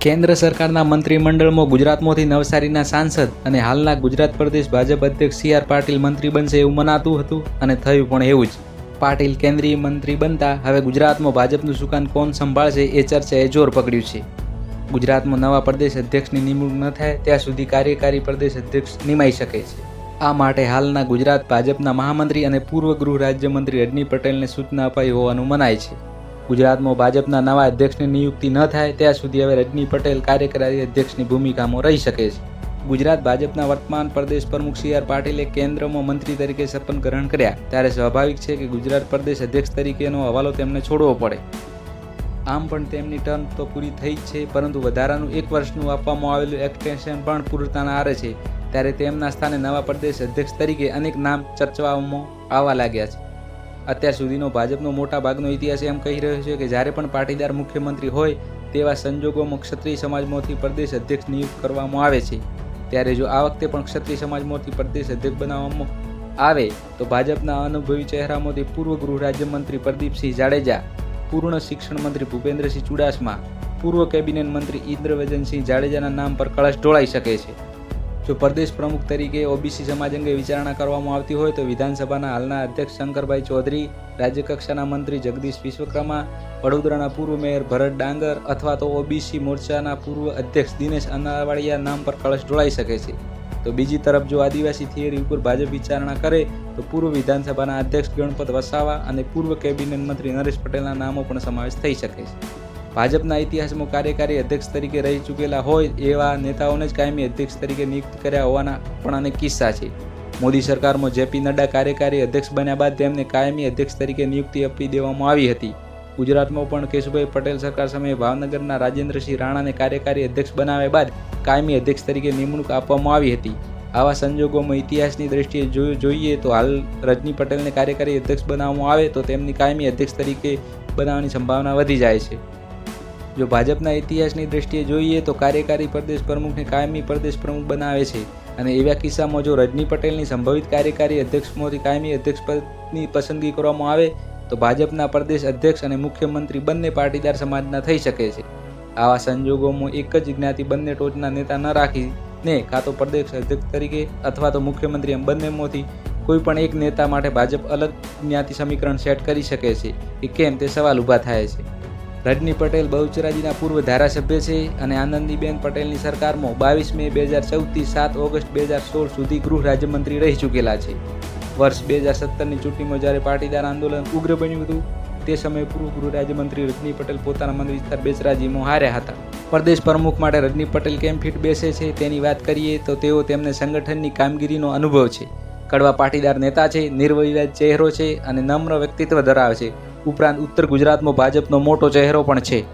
કેન્દ્ર સરકારના મંત્રીમંડળમાં ગુજરાતમાંથી નવસારીના સાંસદ અને હાલના ગુજરાત પ્રદેશ ભાજપ અધ્યક્ષ CR પાટીલ મંત્રી બનશે એવું મનાતું હતું અને થયું પણ એવું જ. પાટીલ કેન્દ્રીય મંત્રી બનતા હવે ગુજરાતમાં ભાજપનું સુકાન કોણ સંભાળશે એ ચર્ચાએ જોર પકડ્યું છે. ગુજરાતમાં નવા પ્રદેશ અધ્યક્ષની નિમણૂક ન થાય ત્યાં સુધી કાર્યકારી પ્રદેશ અધ્યક્ષ નિમાઈ શકે છે. આ માટે હાલના ગુજરાત ભાજપના મહામંત્રી અને પૂર્વ ગૃહ રાજ્યમંત્રી રજની પટેલને સૂચના અપાઈ હોવાનું મનાય છે. ગુજરાતમાં ભાજપના નવા અધ્યક્ષની નિયુક્તિ ન થાય ત્યાં સુધી હવે રજની પટેલ કાર્યકારી અધ્યક્ષની ભૂમિકામાં રહી શકે છે. ગુજરાત ભાજપના વર્તમાન પ્રદેશ પ્રમુખ CR પાટીલે કેન્દ્રમાં મંત્રી તરીકે શપથ ગ્રહણ કર્યા ત્યારે સ્વાભાવિક છે કે ગુજરાત પ્રદેશ અધ્યક્ષ તરીકેનો હવાલો તેમને છોડવો પડે. આમ પણ તેમની ટર્મ તો પૂરી થઈ જ છે, પરંતુ વધારાનું 1 વર્ષનું આપવામાં આવેલું એક્સટેન્શન પણ પૂરતાના આરે છે. ત્યારે તેમના સ્થાને નવા પ્રદેશ અધ્યક્ષ તરીકે અનેક નામ ચર્ચાઓમાં આવવા લાગ્યા છે. અત્યાર સુધીનો ભાજપનો મોટા ભાગનો ઇતિહાસ એમ કહી રહ્યો છે કે જ્યારે પણ પાટીદાર મુખ્યમંત્રી હોય તેવા સંજોગોમાં ક્ષત્રિય સમાજમાંથી પ્રદેશ અધ્યક્ષ નિયુક્ત કરવામાં આવે છે. ત્યારે જો આ વખતે પણ ક્ષત્રિય સમાજમાંથી પ્રદેશ અધ્યક્ષ બનાવવામાં આવે તો ભાજપના અનુભવી ચહેરામાંથી પૂર્વ ગૃહ રાજ્યમંત્રી પ્રદીપસિંહ જાડેજા, પૂર્વ શિક્ષણ મંત્રી ભૂપેન્દ્રસિંહ ચુડાસમા, પૂર્વ કેબિનેટ મંત્રી ઇન્દ્રવજનસિંહ જાડેજાના નામ પર કળશ ઢોળાઈ શકે છે. જો પ્રદેશ પ્રમુખ તરીકે OBC સમાજ અંગે વિચારણા કરવામાં આવતી હોય તો વિધાનસભાના હાલના અધ્યક્ષ શંકરભાઈ ચૌધરી, રાજ્યકક્ષાના મંત્રી જગદીશ વિશ્વકર્મા, વડોદરાના પૂર્વ મેયર ભરત ડાંગર અથવા તો OBC મોરચાના પૂર્વ અધ્યક્ષ દિનેશ અનાવાડિયા નામ પર કળશ ઢોળાઈ શકે છે. તો બીજી તરફ જો આદિવાસી થિયરી ઉપર ભાજપ વિચારણા કરે તો પૂર્વ વિધાનસભાના અધ્યક્ષ ગણપત વસાવા અને પૂર્વ કેબિનેટ મંત્રી નરેશ પટેલના નામો પણ સમાવેશ થઈ શકે છે. ભાજપના ઇતિહાસમાં કાર્યકારી અધ્યક્ષ તરીકે રહી ચૂકેલા હોય એવા નેતાઓને જ કાયમી અધ્યક્ષ તરીકે નિયુક્ત કર્યા હોવાના પણ અનેક કિસ્સા છે. મોદી સરકારમાં JP નડ્ડા કાર્યકારી અધ્યક્ષ બન્યા બાદ તેમને કાયમી અધ્યક્ષ તરીકે નિયુક્તિ આપી દેવામાં આવી હતી. ગુજરાતમાં પણ કેશુભાઈ પટેલ સરકાર સમયે ભાવનગરના રાજેન્દ્રસિંહ રાણાને કાર્યકારી અધ્યક્ષ બનાવ્યા બાદ કાયમી અધ્યક્ષ તરીકે નિમણૂક આપવામાં આવી હતી. આવા સંજોગોમાં ઇતિહાસની દ્રષ્ટિએ જોઈએ તો હાલ રજની પટેલને કાર્યકારી અધ્યક્ષ બનાવવામાં આવે તો તેમની કાયમી અધ્યક્ષ તરીકે બનાવવાની સંભાવના વધી જાય છે. જો ભાજપના ઇતિહાસની દ્રષ્ટિએ જોઈએ તો કાર્યકારી પ્રદેશ પ્રમુખને કાયમી પ્રદેશ પ્રમુખ બનાવે છે અને એવા કિસ્સામાં જો રજની પટેલની સંભવિત કાર્યકારી અધ્યક્ષમાંથી કાયમી અધ્યક્ષ પદની પસંદગી કરવામાં આવે તો ભાજપના પ્રદેશ અધ્યક્ષ અને મુખ્યમંત્રી બંને પાટીદાર સમાજના થઈ શકે છે. આવા સંજોગોમાં એક જ જ્ઞાતિ બંને ટોચના નેતા ન રાખીને કાં તો પ્રદેશ અધ્યક્ષ તરીકે અથવા તો મુખ્યમંત્રી એમ બંનેમાંથી કોઈ પણ એક નેતા માટે ભાજપ અલગ જ્ઞાતિ સમીકરણ સેટ કરી શકે છે કે કેમ તે સવાલ ઊભા થાય છે. રજની પટેલ બહુચરાજીના પૂર્વ ધારાસભ્ય છે અને આનંદીબેન પટેલની સરકારમાં 22 મે 2014થી 7 ઓગસ્ટ 2016 સુધી ગૃહ રાજ્યમંત્રી રહી ચૂકેલા છે. વર્ષ 2017ની ચૂંટણીમાં જ્યારે પાટીદાર આંદોલન ઉગ્ર બન્યું હતું તે સમયે પૂર્વ ગૃહ રાજ્યમંત્રી રજની પટેલ પોતાના મત વિસ્તાર બેચરાજીમાં હાર્યા હતા. પ્રદેશ પ્રમુખ માટે રજની પટેલ કેમ ફિટ બેસે છે તેની વાત કરીએ તો તેઓ તેમને સંગઠનની કામગીરીનો અનુભવ છે. કડવા પાટીદાર નેતા છે, નિર્વિવાદ ચહેરો છે અને નમ્ર વ્યક્તિત્વ ધરાવે છે. ઉપરાંત ઉત્તર ગુજરાતમાં ભાજપનો મોટો ચહેરો પણ છે.